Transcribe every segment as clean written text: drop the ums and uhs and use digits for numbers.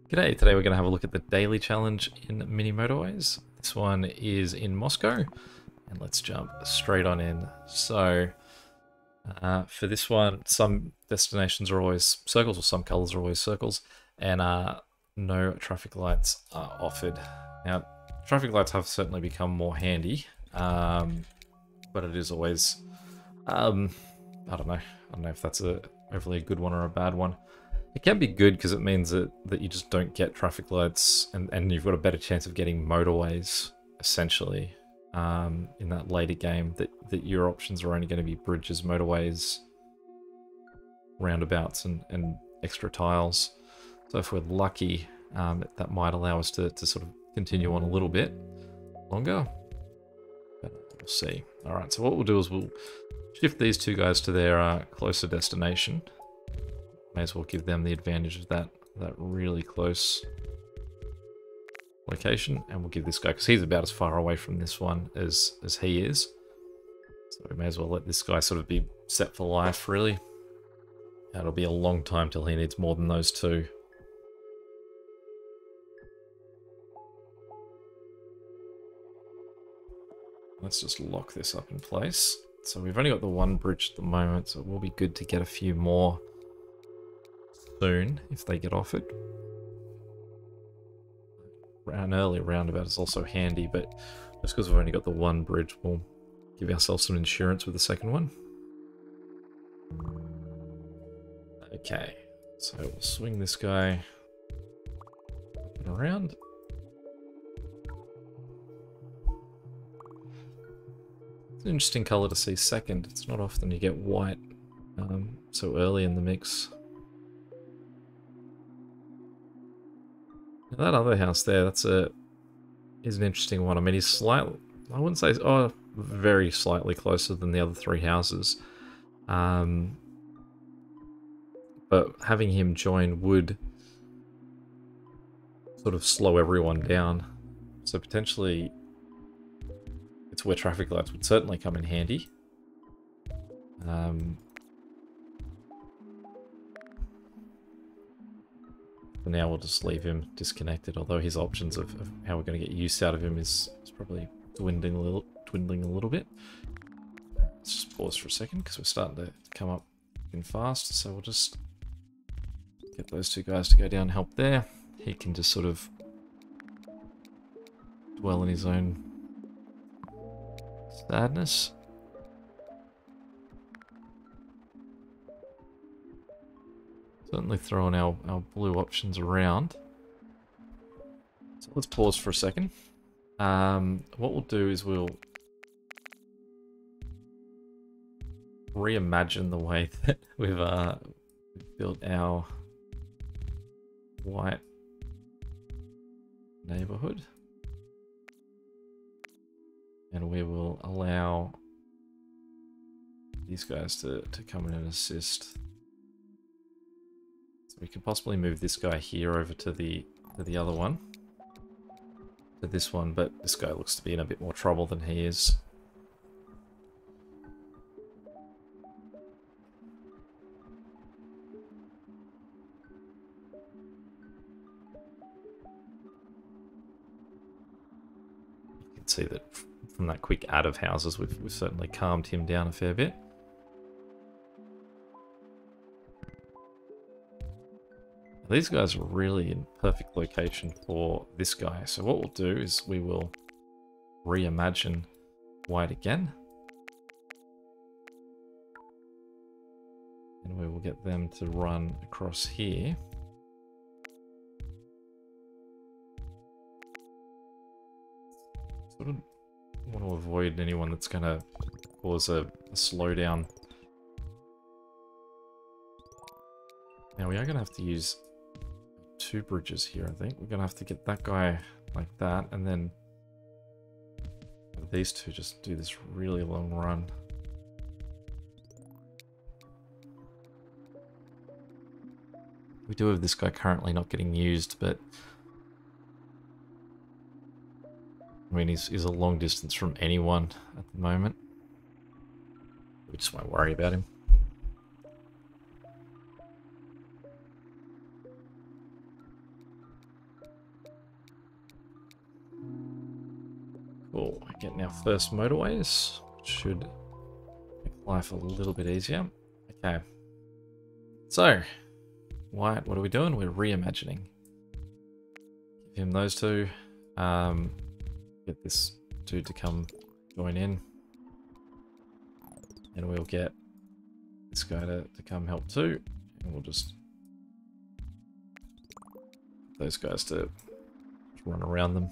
G'day, today we're going to have a look at the daily challenge in mini motorways. This one is in Moscow, and let's jump straight on in. So, for this one, some destinations are always circles, or some colors are always circles, and no traffic lights are offered. Now, traffic lights have certainly become more handy, but it is always, I don't know if that's a overly a good one or a bad one. It can be good because it means that you just don't get traffic lights and you've got a better chance of getting motorways, essentially, in that later game, that your options are only going to be bridges, motorways, roundabouts, and extra tiles. So if we're lucky, that might allow us to sort of continue on a little bit longer. But we'll see. Alright, so what we'll do is we'll shift these two guys to their closer destination. May as well give them the advantage of that really close location, and we'll give this guy, because he's about as far away from this one as he is. So we may as well let this guy sort of be set for life, really. That'll be a long time till he needs more than those two. Let's just lock this up in place. So we've only got the one bridge at the moment, so it will be good to get a few more soon if they get offered. An early roundabout is also handy, but just because we've only got the one bridge, we'll give ourselves some insurance with the second one. Okay, so we'll swing this guy around. It's an interesting color to see second. It's not often you get white so early in the mix. Now that other house there, is an interesting one. I mean, he's slightly, I wouldn't say, very slightly closer than the other three houses. But having him join would sort of slow everyone down. So potentially, it's where traffic lights would certainly come in handy. For now, we'll just leave him disconnected, although his options of how we're going to get use out of him is probably dwindling a little bit. Let's just pause for a second because we're starting to come up in fast, so we'll just get those two guys to go down and help there. He can just sort of dwell in his own sadness. Certainly throwing our blue options around. So let's pause for a second. What we'll do is we'll reimagine the way that we've built our white neighborhood. And we will allow these guys to come in and assist. We can possibly move this guy here over to the other one, to this one, but this guy looks to be in a bit more trouble than he is. You can see that from that quick add of houses, we've certainly calmed him down a fair bit. These guys are really in perfect location for this guy. So what we'll do is we will reimagine white again. And we will get them to run across here. Sort of want to avoid anyone that's going to cause a slowdown. Now we are going to have to use two bridges here, I think. We're going to have to get that guy like that, and then these two just do this really long run. We do have this guy currently not getting used, but I mean, he's a long distance from anyone at the moment. We just won't worry about him. we're getting our first motorways, which should make life a little bit easier. Okay. So, Wyatt, what are we doing? We're reimagining. Give him those two. Get this dude to come join in. And we'll get this guy to come help too. And we'll just get those guys to run around them.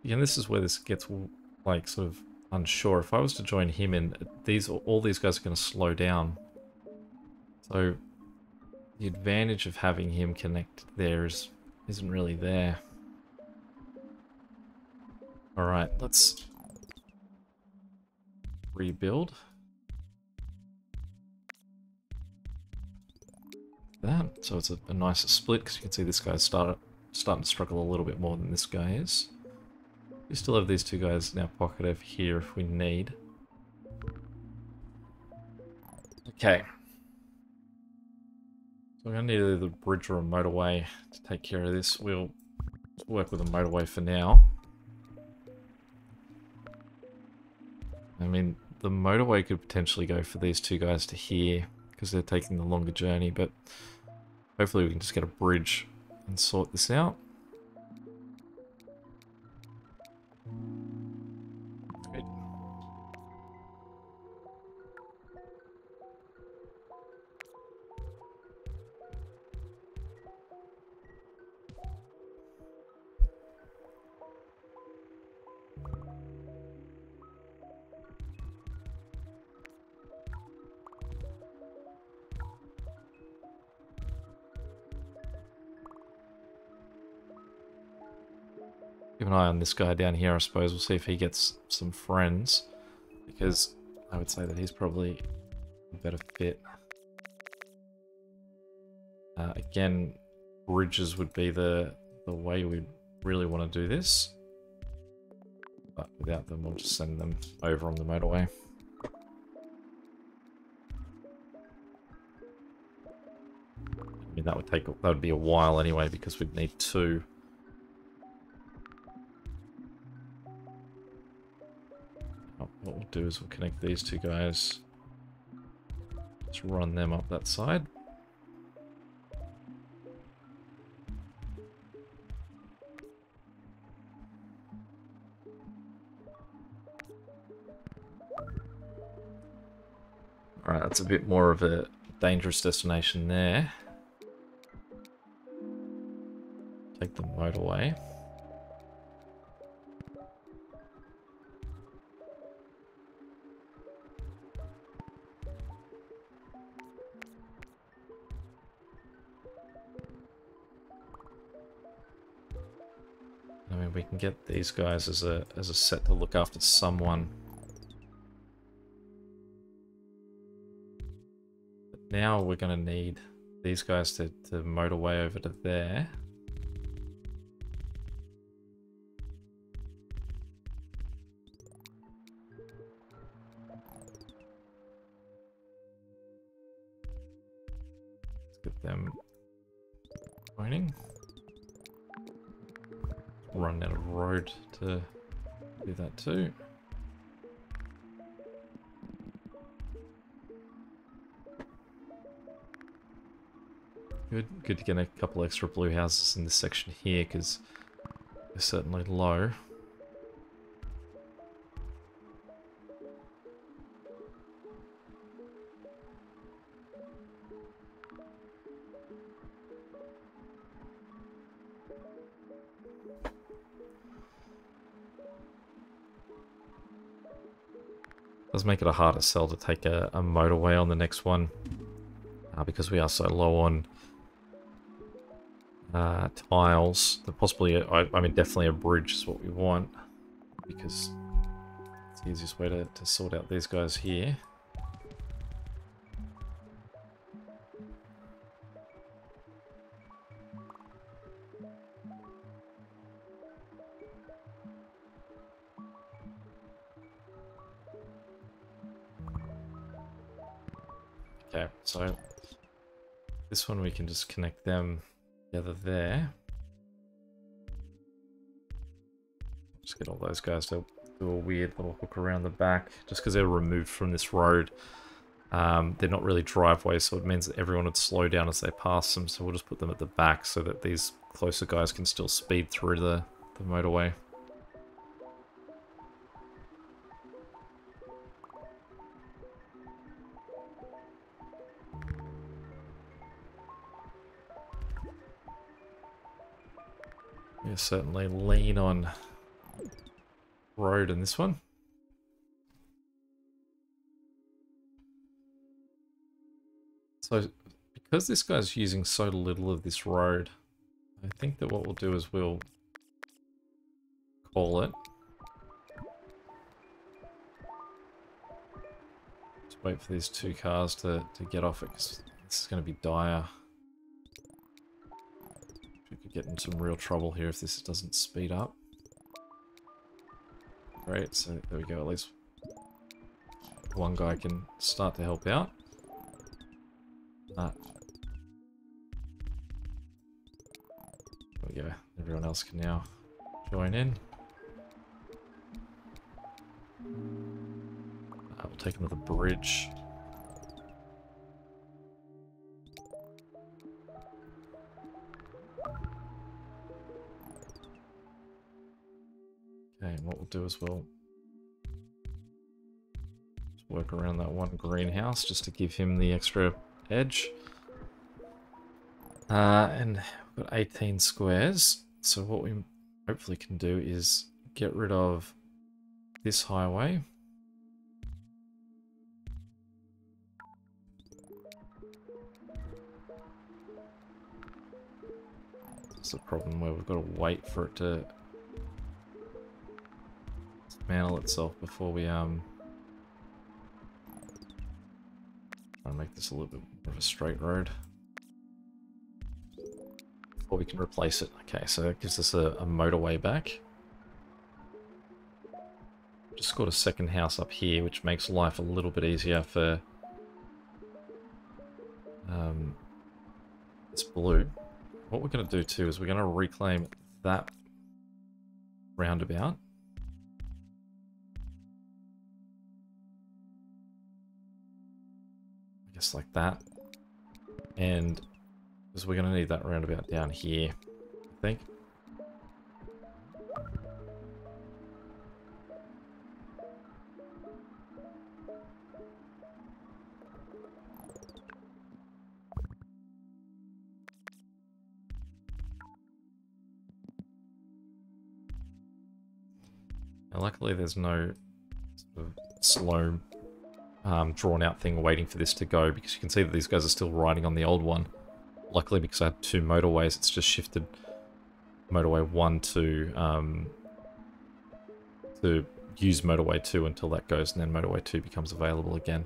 Again, this is where this gets like sort of unsure. If I was to join him in, all these guys are going to slow down. So the advantage of having him connect there isn't really there. All right, let's rebuild that. So it's a nicer split because you can see this guy's starting to struggle a little bit more than this guy is. We still have these two guys in our pocket over here if we need. Okay. So we're going to need either a bridge or a motorway to take care of this. We'll work with a motorway for now. I mean, the motorway could potentially go for these two guys to here because they're taking the longer journey, but hopefully we can just get a bridge and sort this out. Keep an eye on this guy down here, I suppose. We'll see if he gets some friends, because I would say that he's probably a better fit. Again, bridges would be the way we really want to do this. But without them, we'll just send them over on the motorway. I mean, that would be a while anyway, because we'd need two. What we'll do is we'll connect these two guys. Just run them up that side. Alright, that's a bit more of a dangerous destination there. Take the motorway. I mean, we can get these guys as a set to look after someone. But now we're going to need these guys to motorway over to there. Let's get them joining. Run out of road to do that too. Good to get a couple extra blue houses in this section here, because they're certainly low. Does make it a harder sell to take a motorway on the next one, because we are so low on tiles. Possibly, I mean, definitely a bridge is what we want, because it's the easiest way to sort out these guys here. Okay, so this one we can just connect them together there. Just get all those guys to do a weird little hook around the back, just because they're removed from this road. They're not really driveways, so it means that everyone would slow down as they pass them, so we'll just put them at the back so that these closer guys can still speed through the motorway. Yeah, certainly lean on road in this one. So, because this guy's using so little of this road, I think that what we'll do is we'll call it. Just wait for these two cars to get off it, because this is going to be dire. We could get in some real trouble here if this doesn't speed up. Great, so there we go, at least one guy can start to help out. There we go, everyone else can now join in. We'll take them to the bridge. Okay, and what we'll do is we'll just work around that one greenhouse just to give him the extra edge. And we've got 18 squares, so what we hopefully can do is get rid of this highway. It's a problem where we've got to wait for it to dismantle itself before we try and make this a little bit more of a straight road before we can replace it. Okay, so that gives us a motorway back. Just got a second house up here, which makes life a little bit easier for this blue. What we're going to do too is we're going to reclaim that roundabout. I guess like that. And because we're going to need that roundabout down here, I think. Now, luckily there's no sort of slow drawn out thing waiting for this to go, because you can see that these guys are still riding on the old one. Luckily, because I had two motorways, it's just shifted motorway 1 to use motorway 2 until that goes, and then motorway 2 becomes available again.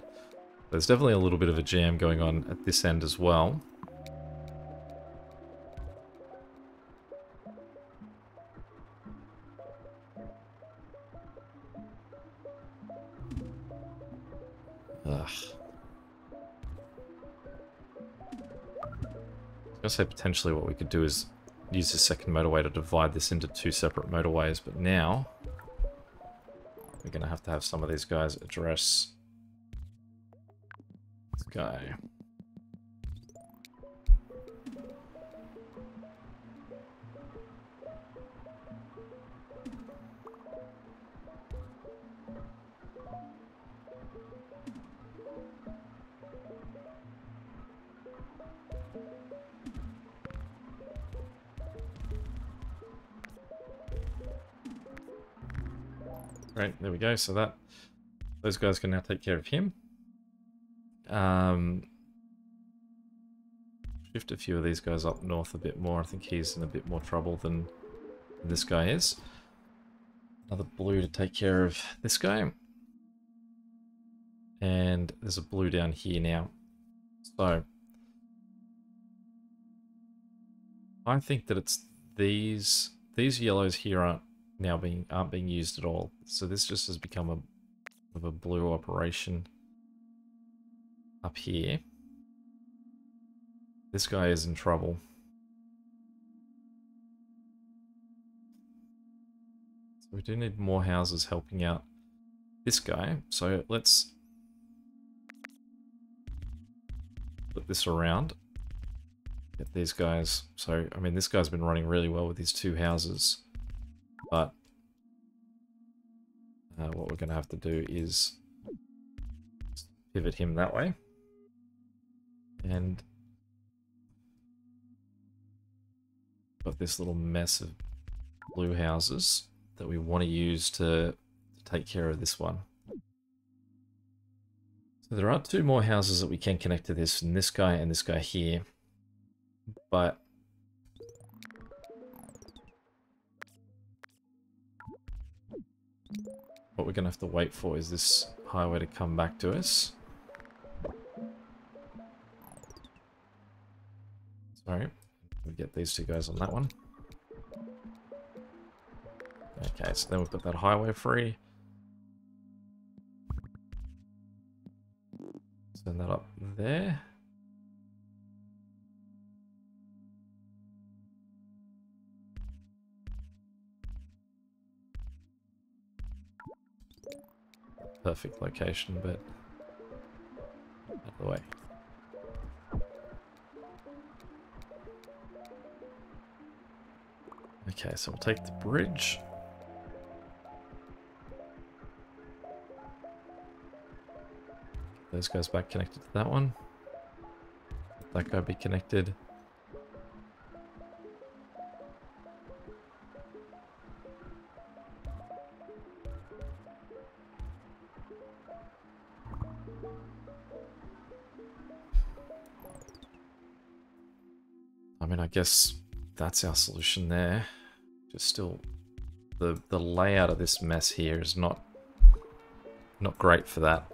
There's definitely a little bit of a jam going on at this end as well. Ugh. I was going to say potentially what we could do is use the second motorway to divide this into two separate motorways, but now we're going to have some of these guys address this guy. Right, there we go. So those guys can now take care of him. Shift a few of these guys up north a bit more. I think he's in a bit more trouble than this guy is. Another blue to take care of this guy. And there's a blue down here now. So I think that it's these yellows here aren't being used at all. So this just has become a blue operation up here. This guy is in trouble. So we do need more houses helping out this guy. So let's put this around. Get these guys. So, I mean, this guy's been running really well with his 2 houses. But what we're going to have to do is pivot him that way. And got this little mess of blue houses that we want to use to take care of this one. So there are 2 more houses that we can connect to this, and this guy here. But what we're going to have to wait for is this highway to come back to us. Sorry, we get these 2 guys on that one. Okay, so then we've got that highway free. Send that up there. Perfect location, but out of the way. Okay, so we'll take the bridge. Those guys back connected to that one. That guy be connected. I mean, I guess that's our solution there. Just still, the layout of this mess here is not great for that.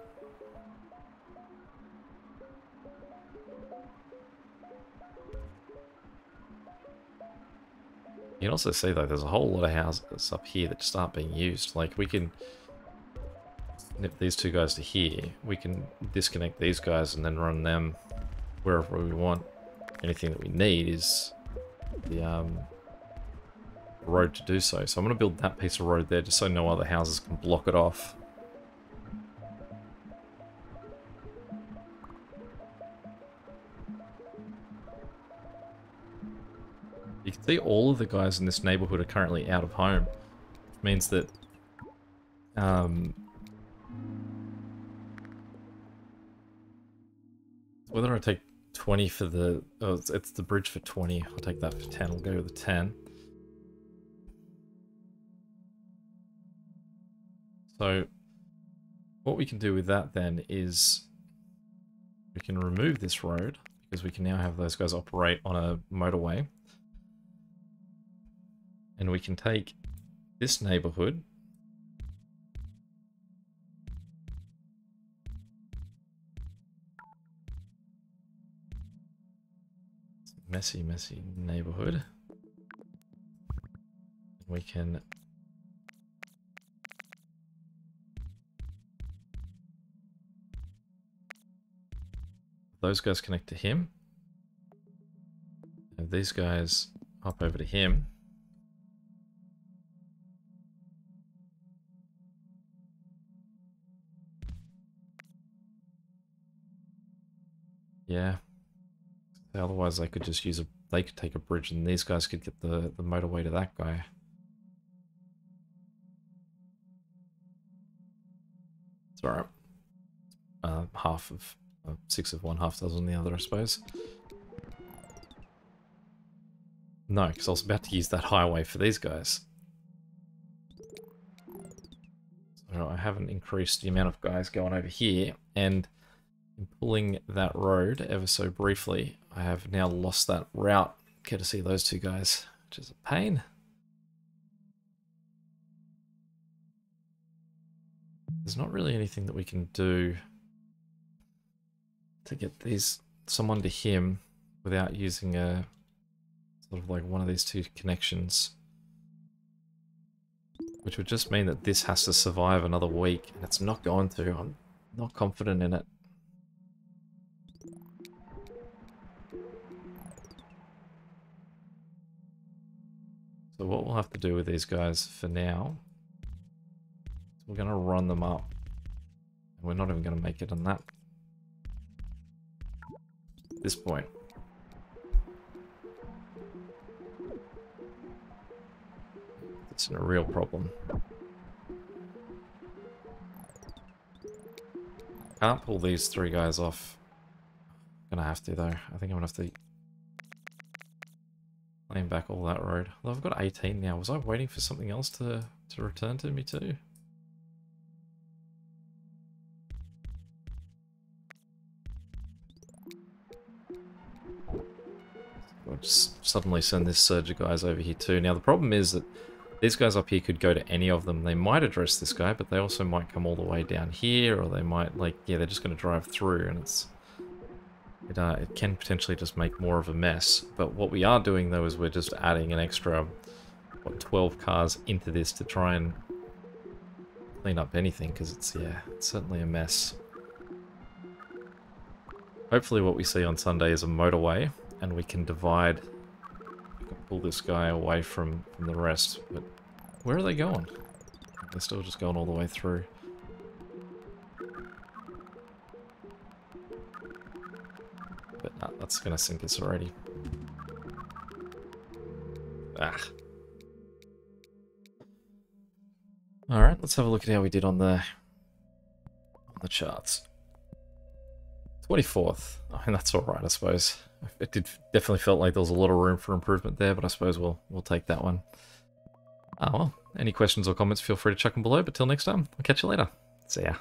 You can also see, though, there's a whole lot of houses up here that just aren't being used. Like, we can snip these 2 guys to here. We can disconnect these guys and then run them wherever we want. Anything that we need is the road to do so. So I'm going to build that piece of road there just so no other houses can block it off. You can see all of the guys in this neighborhood are currently out of home, which means that whether I take 20 for the... Oh, it's the bridge for 20. I'll take that for 10. I'll go with the 10. So what we can do with that then is we can remove this road because we can now have those guys operate on a motorway. And we can take this neighborhood messy neighborhood. We can those guys connect to him. And these guys hop over to him. Yeah. Otherwise, they could just use a. They could take a bridge, and these guys could get the motorway to that guy. It's alright. Half of 6 of one, half dozen the other, I suppose. No, because I was about to use that highway for these guys. So I haven't increased the amount of guys going over here, and in pulling that road ever so briefly, I have now lost that route courtesy of those 2 guys, which is a pain. There's not really anything that we can do to get someone to him without using a sort of like one of these 2 connections, which would just mean that this has to survive another week, and it's not going to. I'm not confident in it. what we'll have to do with these guys for now, we're going to run them up. We're not even going to make it on that. At this point. It's a real problem. Can't pull these 3 guys off. Gonna have to though. I think I'm gonna have to claim back all that road. Well, I've got 18 now. Was I waiting for something else to return to me too? I'll just suddenly send this surge of guys over here too. Now the problem is that these guys up here could go to any of them. They might address this guy, but they also might come all the way down here, or they might, like, yeah, they're just going to drive through, and it can potentially just make more of a mess. But what we are doing, though, is we're just adding an extra, what, 12 cars into this to try and clean up anything, because it's certainly a mess. Hopefully what we see on Sunday is a motorway, and we can divide... pull this guy away from the rest, but where are they going? They're still just going all the way through. But no, that's gonna sink us already. Ah. Alright, let's have a look at how we did on the charts. 24th. I mean, that's alright, I suppose. It definitely felt like there was a lot of room for improvement there, but I suppose we'll take that one. Ah, well, any questions or comments, feel free to chuck them below, but till next time, I'll catch you later. See ya.